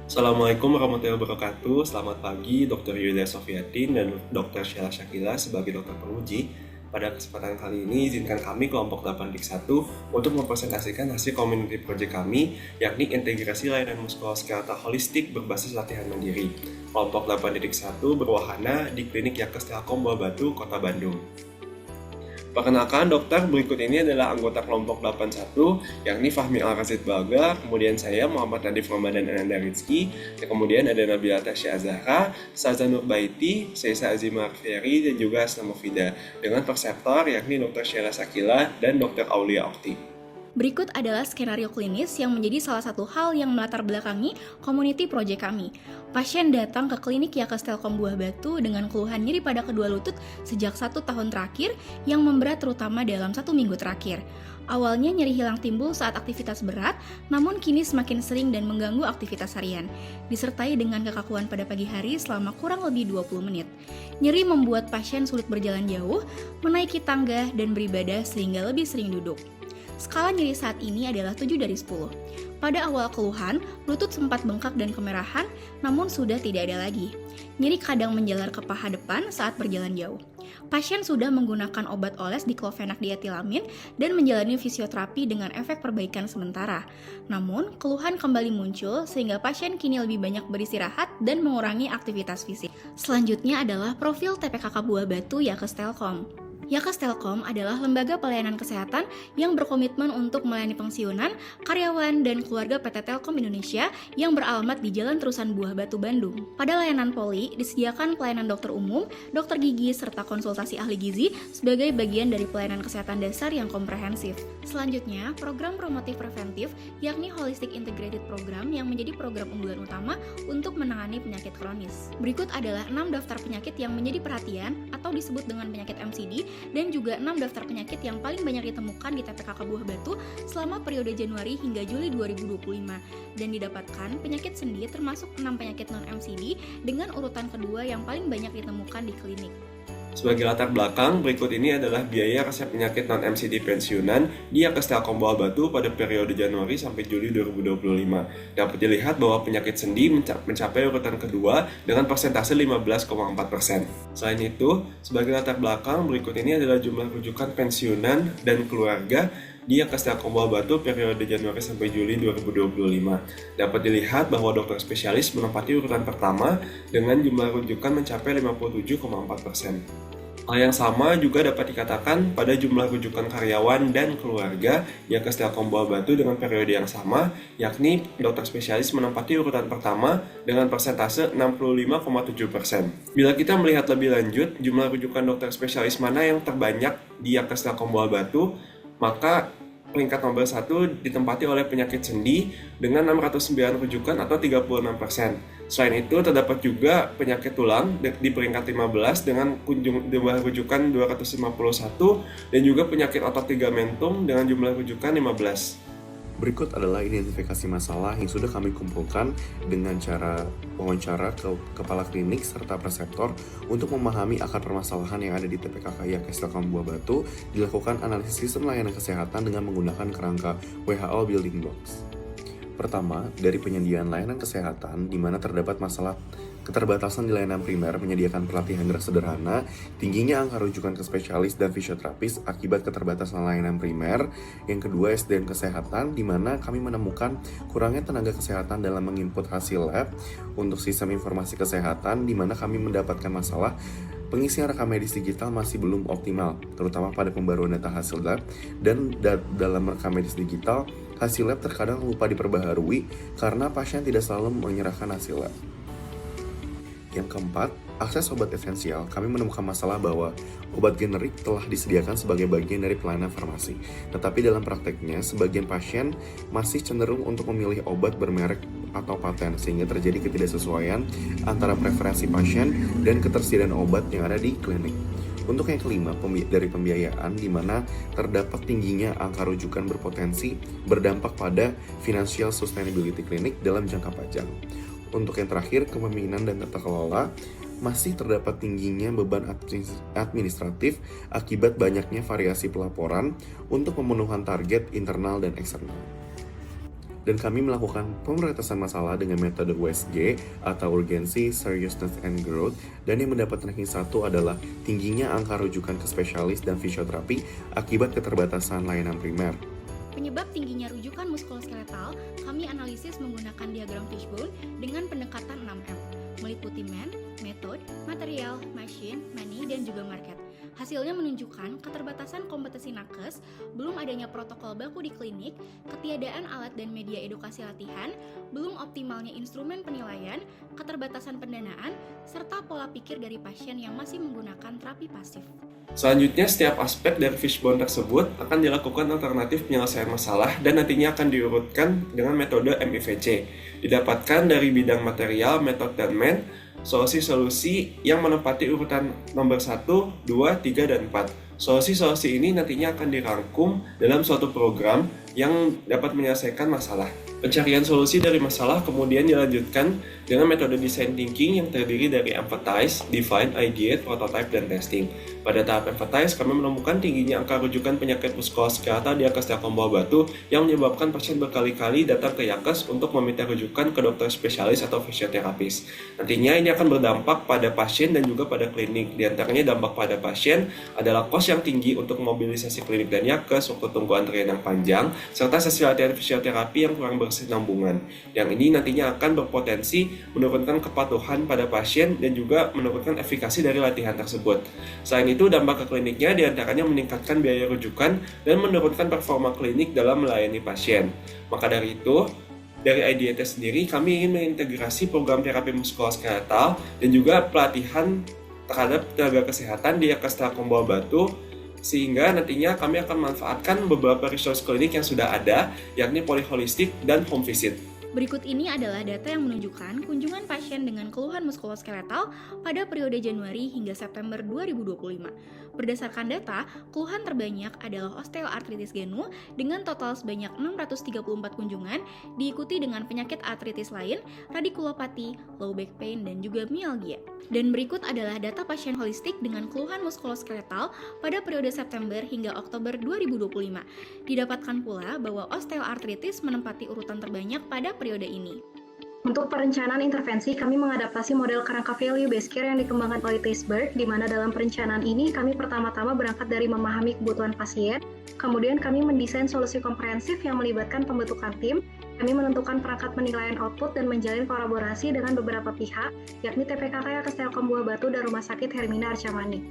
Assalamualaikum warahmatullahi wabarakatuh. Selamat pagi, Dr. Yulia Sofiatin dan Dr. Sheila Shakila sebagai dokter penguji. Pada kesempatan kali ini, izinkan kami kelompok 8-1 untuk mempresentasikan hasil community project kami, yakni integrasi layanan muskuloskeletal holistik berbasis latihan mandiri. Kelompok 8-1 berwahana di Klinik Yakkes Telkom Buah Batu, Kota Bandung. Perkenalkan, dokter berikut ini adalah anggota kelompok 81, yakni Fahmi Al-Rasyid Balga, kemudian saya Muhammad Nadif Ramadan Ananda Rizky, dan kemudian ada Nabila Tasya Azhara, Saza Nurbaiti, Sesa Azimar Ferry, dan juga Asna Mufida, dengan perseptor yakni Dr. Sheila Shakila dan Dr. Aulia Okti. Berikut adalah skenario klinis yang menjadi salah satu hal yang melatar belakangi community project kami. Pasien datang ke klinik Yakkes Telkom Buah Batu dengan keluhan nyeri pada kedua lutut sejak 1 tahun terakhir yang memberat terutama dalam 1 minggu terakhir. Awalnya nyeri hilang timbul saat aktivitas berat, namun kini semakin sering dan mengganggu aktivitas harian, disertai dengan kekakuan pada pagi hari selama kurang lebih 20 menit. Nyeri membuat pasien sulit berjalan jauh, menaiki tangga, dan beribadah sehingga lebih sering duduk. Skala nyeri saat ini adalah 7 dari 10. Pada awal keluhan, lutut sempat bengkak dan kemerahan, namun sudah tidak ada lagi. Nyeri kadang menjalar ke paha depan saat berjalan jauh. Pasien sudah menggunakan obat oles diklofenak dietilamin dan menjalani fisioterapi dengan efek perbaikan sementara. Namun, keluhan kembali muncul sehingga pasien kini lebih banyak beristirahat dan mengurangi aktivitas fisik. Selanjutnya adalah profil TPKK Buah Batu Yakkes Telkom. Yakkes Telkom adalah lembaga pelayanan kesehatan yang berkomitmen untuk melayani pensiunan, karyawan, dan keluarga PT Telkom Indonesia yang beralamat di Jalan Terusan Buah Batu, Bandung. Pada layanan poli, disediakan pelayanan dokter umum, dokter gigi, serta konsultasi ahli gizi sebagai bagian dari pelayanan kesehatan dasar yang komprehensif. Selanjutnya, program promotif preventif, yakni Holistic Integrated Program yang menjadi program unggulan utama untuk menangani penyakit kronis. Berikut adalah 6 daftar penyakit yang menjadi perhatian atau disebut dengan penyakit MCD, dan juga 6 daftar penyakit yang paling banyak ditemukan di TPKK Buah Batu selama periode Januari hingga Juli 2025. Dan didapatkan penyakit sendi termasuk 6 penyakit non-MCD dengan urutan kedua yang paling banyak ditemukan di klinik. Sebagai latar belakang, berikut ini adalah biaya resep penyakit non-MCD pensiunan di Yakkes Telkom Buah Batu pada periode Januari sampai Juli 2025. Dapat dilihat bahwa penyakit sendi mencapai urutan kedua dengan persentase 15,4%. Selain itu, sebagai latar belakang, berikut ini adalah jumlah rujukan pensiunan dan keluarga di Yakkes Telkom Buah Batu periode Januari sampai Juli 2025. Dapat dilihat bahwa dokter spesialis menempati urutan pertama dengan jumlah rujukan mencapai 57,4%. Hal yang sama juga dapat dikatakan pada jumlah rujukan karyawan dan keluarga Yakkes Telkom Buah Batu dengan periode yang sama, yakni dokter spesialis menempati urutan pertama dengan persentase 65,7%. Bila kita melihat lebih lanjut, jumlah rujukan dokter spesialis mana yang terbanyak di Yakkes Telkom Buah Batu, maka peringkat nomor 1 ditempati oleh penyakit sendi dengan 609 rujukan atau 36%. Selain itu, terdapat juga penyakit tulang di peringkat 15 dengan jumlah rujukan 251 dan juga penyakit otot ligamentum dengan jumlah rujukan 15. Berikut adalah identifikasi masalah yang sudah kami kumpulkan dengan cara wawancara ke kepala klinik serta preseptor untuk memahami akar permasalahan yang ada di TPKK Yakkes Telkom Buah Batu. Dilakukan analisis sistem layanan kesehatan dengan menggunakan kerangka WHO Building Blocks. Pertama, dari penyediaan layanan kesehatan di mana terdapat masalah keterbatasan di layanan primer menyediakan pelatihan gerak sederhana, tingginya angka rujukan ke spesialis dan fisioterapis akibat keterbatasan layanan primer. Yang kedua, SDM kesehatan di mana kami menemukan kurangnya tenaga kesehatan dalam menginput hasil lab untuk sistem informasi kesehatan di mana kami mendapatkan masalah pengisian rekam medis digital masih belum optimal, terutama pada pembaruan data hasil lab, dan dalam rekam medis digital, hasil lab terkadang lupa diperbaharui karena pasien tidak selalu menyerahkan hasil lab. Yang keempat, akses obat esensial. Kami menemukan masalah bahwa obat generik telah disediakan sebagai bagian dari pelayanan farmasi. Tetapi dalam prakteknya, sebagian pasien masih cenderung untuk memilih obat bermerek atau paten, sehingga terjadi ketidaksesuaian antara preferensi pasien dan ketersediaan obat yang ada di klinik. Untuk yang kelima, dari pembiayaan, di mana terdapat tingginya angka rujukan berpotensi berdampak pada financial sustainability klinik dalam jangka panjang. Untuk yang terakhir, kepemimpinan dan tata kelola, masih terdapat tingginya beban administratif akibat banyaknya variasi pelaporan untuk pemenuhan target internal dan eksternal. Dan kami melakukan pemeriksaan masalah dengan metode USG atau Urgency, Seriousness, and Growth. Dan yang mendapat ranking 1 adalah tingginya angka rujukan ke spesialis dan fisioterapi akibat keterbatasan layanan primer. Penyebab tingginya rujukan muskuloskeletal, kami analisis menggunakan diagram fishbone dengan pendekatan 6M, meliputi man, method, material, machine, money, dan juga market. Hasilnya menunjukkan keterbatasan kompetensi nakes, belum adanya protokol baku di klinik, ketiadaan alat dan media edukasi latihan, belum optimalnya instrumen penilaian, keterbatasan pendanaan, serta pola pikir dari pasien yang masih menggunakan terapi pasif. Selanjutnya, setiap aspek dari fishbone tersebut akan dilakukan alternatif penyelesaian masalah dan nantinya akan diurutkan dengan metode MIVC. Didapatkan dari bidang material, metode, dan man, solusi-solusi yang menempati urutan nomor 1, 2, 3, dan 4. Solusi-solusi ini nantinya akan dirangkum dalam suatu program yang dapat menyelesaikan masalah. Pencarian solusi dari masalah kemudian dilanjutkan dengan metode design thinking yang terdiri dari empathize, define, ideate, prototype, dan testing. Pada tahap empathize, kami menemukan tingginya angka rujukan penyakit muskuloskeletal di Yankes Telkom Buah Batu yang menyebabkan pasien berkali-kali datang ke Yankes untuk meminta rujukan ke dokter spesialis atau fisioterapis. Nantinya ini akan berdampak pada pasien dan juga pada klinik. Di antaranya dampak pada pasien adalah kos yang tinggi untuk mobilisasi klinik dan Yankes, waktu tunggu antrian yang panjang, serta sesi latihan fisioterapi yang kurang berkesinambungan. Yang ini nantinya akan berpotensi menurunkan kepatuhan pada pasien dan juga menurunkan efikasi dari latihan tersebut. Selain itu, dampak ke kliniknya diantaranya meningkatkan biaya rujukan dan menurunkan performa klinik dalam melayani pasien. Maka dari itu, dari IDT sendiri, kami ingin mengintegrasi program terapi muskuloskeletal dan juga pelatihan terhadap tenaga kesehatan di Yankes Telkom Buah Batu, sehingga nantinya kami akan memanfaatkan beberapa resource klinik yang sudah ada, yakni polyholistic dan home visit. Berikut ini adalah data yang menunjukkan kunjungan pasien dengan keluhan muskuloskeletal pada periode Januari hingga September 2025. Berdasarkan data, keluhan terbanyak adalah osteoartritis genu dengan total sebanyak 634 kunjungan, diikuti dengan penyakit artritis lain, radikulopati, low back pain, dan juga myalgia. Dan berikut adalah data pasien holistik dengan keluhan muskuloskeletal pada periode September hingga Oktober 2025. Didapatkan pula bahwa osteoartritis menempati urutan terbanyak pada periode ini. Untuk perencanaan intervensi, kami mengadaptasi model kerangka value-based care yang dikembangkan oleh Theisberg, di mana dalam perencanaan ini kami pertama-tama berangkat dari memahami kebutuhan pasien, kemudian kami mendesain solusi komprehensif yang melibatkan pembentukan tim, kami menentukan perangkat penilaian output dan menjalin kolaborasi dengan beberapa pihak, yakni TPKK Yankes Telkom Buah Batu dan Rumah Sakit Hermina Arca-Manik.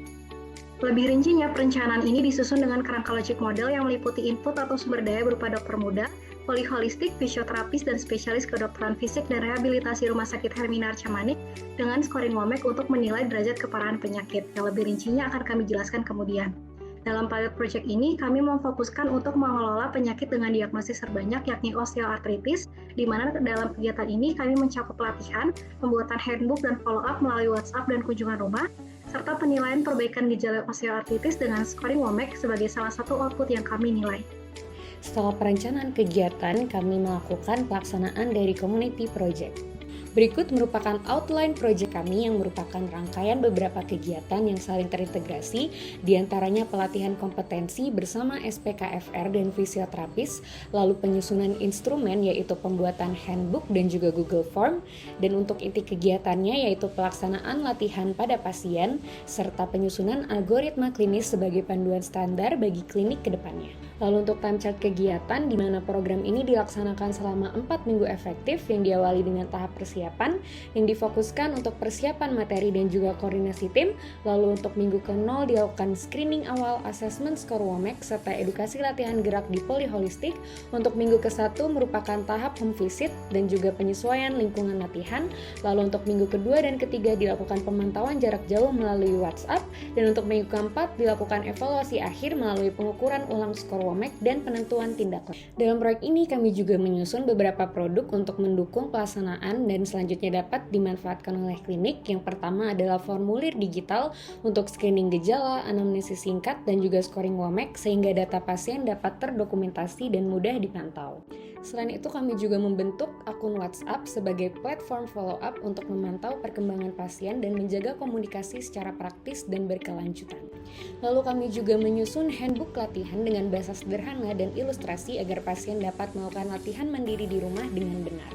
Lebih rincinya, perencanaan ini disusun dengan kerangka logic model yang meliputi input atau sumber daya berupa dokter muda, poliholistik, fisioterapis, dan spesialis kedokteran fisik dan rehabilitasi Rumah Sakit Hermina Arca-Manik dengan scoring WOMAC untuk menilai derajat keparahan penyakit. Yang lebih rincinya akan kami jelaskan kemudian. Dalam pilot project ini, kami memfokuskan untuk mengelola penyakit dengan diagnosis terbanyak, yakni osteoartritis, di mana dalam kegiatan ini kami mencakup pelatihan, pembuatan handbook dan follow-up melalui WhatsApp dan kunjungan rumah, serta penilaian perbaikan gejala osteoartritis dengan scoring WOMAC sebagai salah satu output yang kami nilai. Setelah perencanaan kegiatan, kami melakukan pelaksanaan dari community project. Berikut merupakan outline project kami yang merupakan rangkaian beberapa kegiatan yang saling terintegrasi, diantaranya pelatihan kompetensi bersama SPKFR dan fisioterapis, lalu penyusunan instrumen yaitu pembuatan handbook dan juga Google Form, dan untuk inti kegiatannya yaitu pelaksanaan latihan pada pasien, serta penyusunan algoritma klinis sebagai panduan standar bagi klinik ke depannya. Lalu untuk time chart kegiatan, di mana program ini dilaksanakan selama 4 minggu efektif yang diawali dengan tahap persiapan yang difokuskan untuk persiapan materi dan juga koordinasi tim. Lalu untuk minggu ke-0 dilakukan screening awal, assessment skor WOMAC, serta edukasi latihan gerak di polyholistik. Untuk minggu ke-1 merupakan tahap home visit dan juga penyesuaian lingkungan latihan. Lalu untuk minggu kedua dan ketiga dilakukan pemantauan jarak jauh melalui WhatsApp. Dan untuk minggu ke-4 dilakukan evaluasi akhir melalui pengukuran ulang skor WOMAC dan penentuan tindak lanjut. Dalam proyek ini kami juga menyusun beberapa produk untuk mendukung pelaksanaan dan selanjutnya dapat dimanfaatkan oleh klinik. Yang pertama adalah formulir digital untuk screening gejala, anamnesis singkat, dan juga scoring WOMAC sehingga data pasien dapat terdokumentasi dan mudah dipantau. Selain itu kami juga membentuk akun WhatsApp sebagai platform follow-up untuk memantau perkembangan pasien dan menjaga komunikasi secara praktis dan berkelanjutan. Lalu kami juga menyusun handbook latihan dengan bahasa sederhana dan ilustrasi agar pasien dapat melakukan latihan mandiri di rumah dengan benar.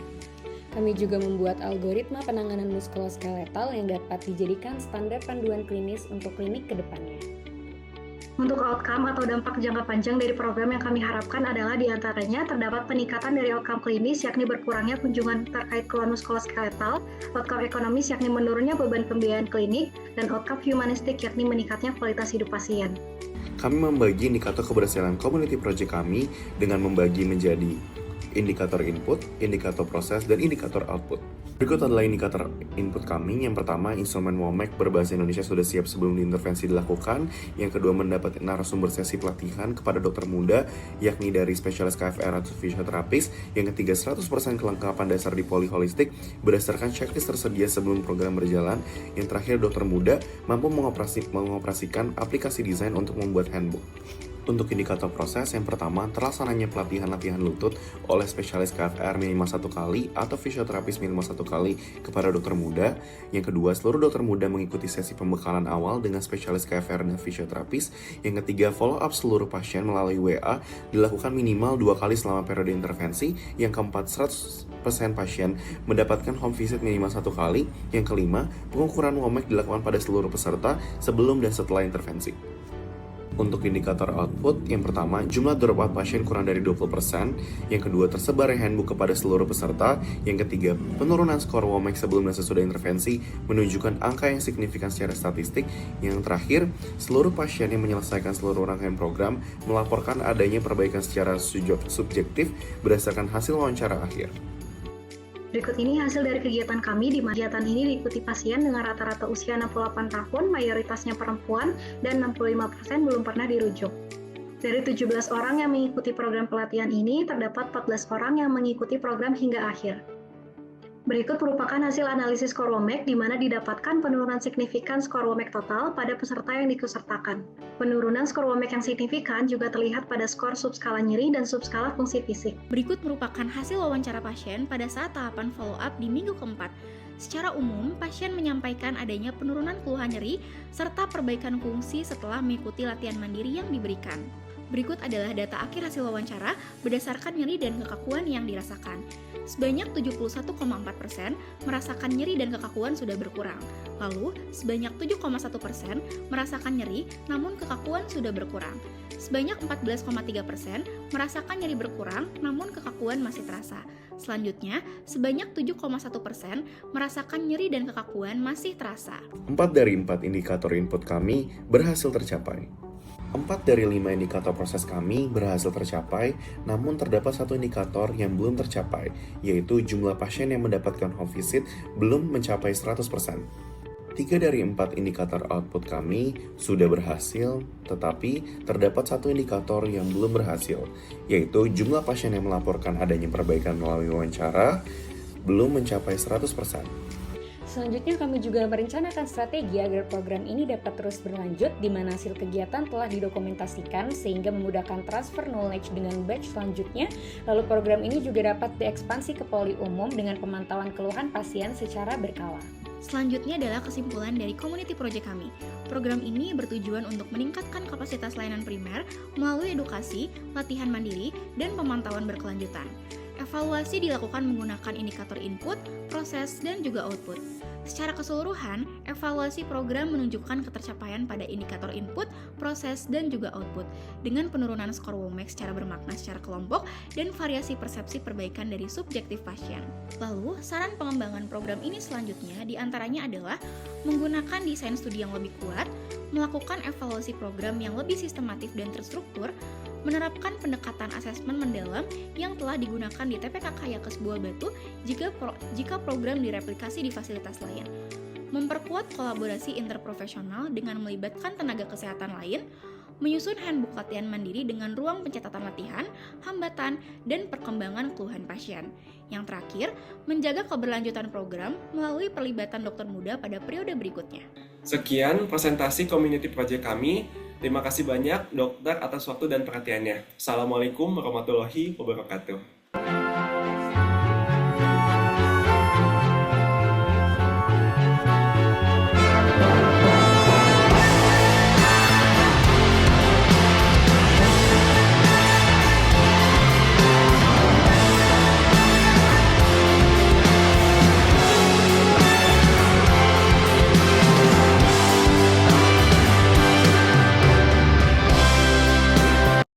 Kami juga membuat algoritma penanganan muskuloskeletal yang dapat dijadikan standar panduan klinis untuk klinik ke depannya. Untuk outcome atau dampak jangka panjang dari program yang kami harapkan adalah diantaranya terdapat peningkatan dari outcome klinis yakni berkurangnya kunjungan terkait keluhan muskuloskeletal, outcome ekonomis yakni menurunnya beban pembiayaan klinik, dan outcome humanistik yakni meningkatnya kualitas hidup pasien. Kami membagi indikator keberhasilan community project kami dengan membagi menjadi indikator input, indikator proses, dan indikator output. Berikut adalah indikator input kami. Yang pertama, instrumen WOMAC berbahasa Indonesia sudah siap sebelum intervensi dilakukan. Yang kedua, mendapat narasumber sesi pelatihan kepada dokter muda, yakni dari spesialis KFR atau fisioterapis. Yang ketiga, 100% kelengkapan dasar di poliholistik berdasarkan checklist tersedia sebelum program berjalan. Yang terakhir, dokter muda mampu mengoperasikan aplikasi desain untuk membuat handbook. Untuk indikator proses, yang pertama, terlaksananya pelatihan-latihan lutut oleh spesialis KFR minimal 1 kali atau fisioterapis minimal 1 kali kepada dokter muda. Yang kedua, seluruh dokter muda mengikuti sesi pembekalan awal dengan spesialis KFR dan fisioterapis. Yang ketiga, follow up seluruh pasien melalui WA dilakukan minimal 2 kali selama periode intervensi. Yang keempat, 100% pasien mendapatkan home visit minimal 1 kali. Yang kelima, pengukuran WOMAC dilakukan pada seluruh peserta sebelum dan setelah intervensi. Untuk indikator output, yang pertama, jumlah dropout pasien kurang dari 20%. Yang kedua, tersebar handbook kepada seluruh peserta. Yang ketiga, penurunan skor WOMAC sebelum dan sesudah intervensi menunjukkan angka yang signifikan secara statistik. Yang terakhir, seluruh pasien yang menyelesaikan seluruh rangkaian program melaporkan adanya perbaikan secara subjektif berdasarkan hasil wawancara akhir. Berikut ini hasil dari kegiatan kami. Di kegiatan ini diikuti pasien dengan rata-rata usia 68 tahun, mayoritasnya perempuan, dan 65% belum pernah dirujuk. Dari 17 orang yang mengikuti program pelatihan ini, terdapat 14 orang yang mengikuti program hingga akhir. Berikut merupakan hasil analisis skor WOMAC di mana didapatkan penurunan signifikan skor WOMAC total pada peserta yang diikutsertakan. Penurunan skor WOMAC yang signifikan juga terlihat pada skor subskala nyeri dan subskala fungsi fisik. Berikut merupakan hasil wawancara pasien pada saat tahapan follow-up di minggu keempat. Secara umum, pasien menyampaikan adanya penurunan keluhan nyeri serta perbaikan fungsi setelah mengikuti latihan mandiri yang diberikan. Berikut adalah data akhir hasil wawancara berdasarkan nyeri dan kekakuan yang dirasakan. Sebanyak 71,4% merasakan nyeri dan kekakuan sudah berkurang. Lalu, sebanyak 7,1% merasakan nyeri namun kekakuan sudah berkurang. Sebanyak 14,3% merasakan nyeri berkurang namun kekakuan masih terasa. Selanjutnya, sebanyak 7,1% merasakan nyeri dan kekakuan masih terasa. 4 dari 4 indikator input kami berhasil tercapai. 4 dari 5 indikator proses kami berhasil tercapai, namun terdapat satu indikator yang belum tercapai, yaitu jumlah pasien yang mendapatkan home visit belum mencapai 100%. 3 dari 4 indikator output kami sudah berhasil, tetapi terdapat satu indikator yang belum berhasil, yaitu jumlah pasien yang melaporkan adanya perbaikan melalui wawancara belum mencapai 100%. Selanjutnya kami juga merencanakan strategi agar program ini dapat terus berlanjut di mana hasil kegiatan telah didokumentasikan sehingga memudahkan transfer knowledge dengan batch selanjutnya. Lalu program ini juga dapat diekspansi ke poli umum dengan pemantauan keluhan pasien secara berkala. Selanjutnya adalah kesimpulan dari community project kami. Program ini bertujuan untuk meningkatkan kapasitas layanan primer melalui edukasi, latihan mandiri, dan pemantauan berkelanjutan. Evaluasi dilakukan menggunakan indikator input, proses, dan juga output. Secara keseluruhan, evaluasi program menunjukkan ketercapaian pada indikator input, proses, dan juga output dengan penurunan skor WOMAC secara bermakna secara kelompok dan variasi persepsi perbaikan dari subjektif pasien. Lalu, saran pengembangan program ini selanjutnya diantaranya adalah menggunakan desain studi yang lebih kuat, melakukan evaluasi program yang lebih sistematif dan terstruktur, menerapkan pendekatan asesmen mendalam yang telah digunakan di TPKK Yakes Buah Batu jika program direplikasi di fasilitas lain, memperkuat kolaborasi interprofesional dengan melibatkan tenaga kesehatan lain, menyusun handbook latihan mandiri dengan ruang pencatatan latihan, hambatan, dan perkembangan keluhan pasien. Yang terakhir, menjaga keberlanjutan program melalui perlibatan dokter muda pada periode berikutnya. Sekian presentasi community project kami. Terima kasih banyak dokter atas waktu dan perhatiannya. Assalamualaikum warahmatullahi wabarakatuh.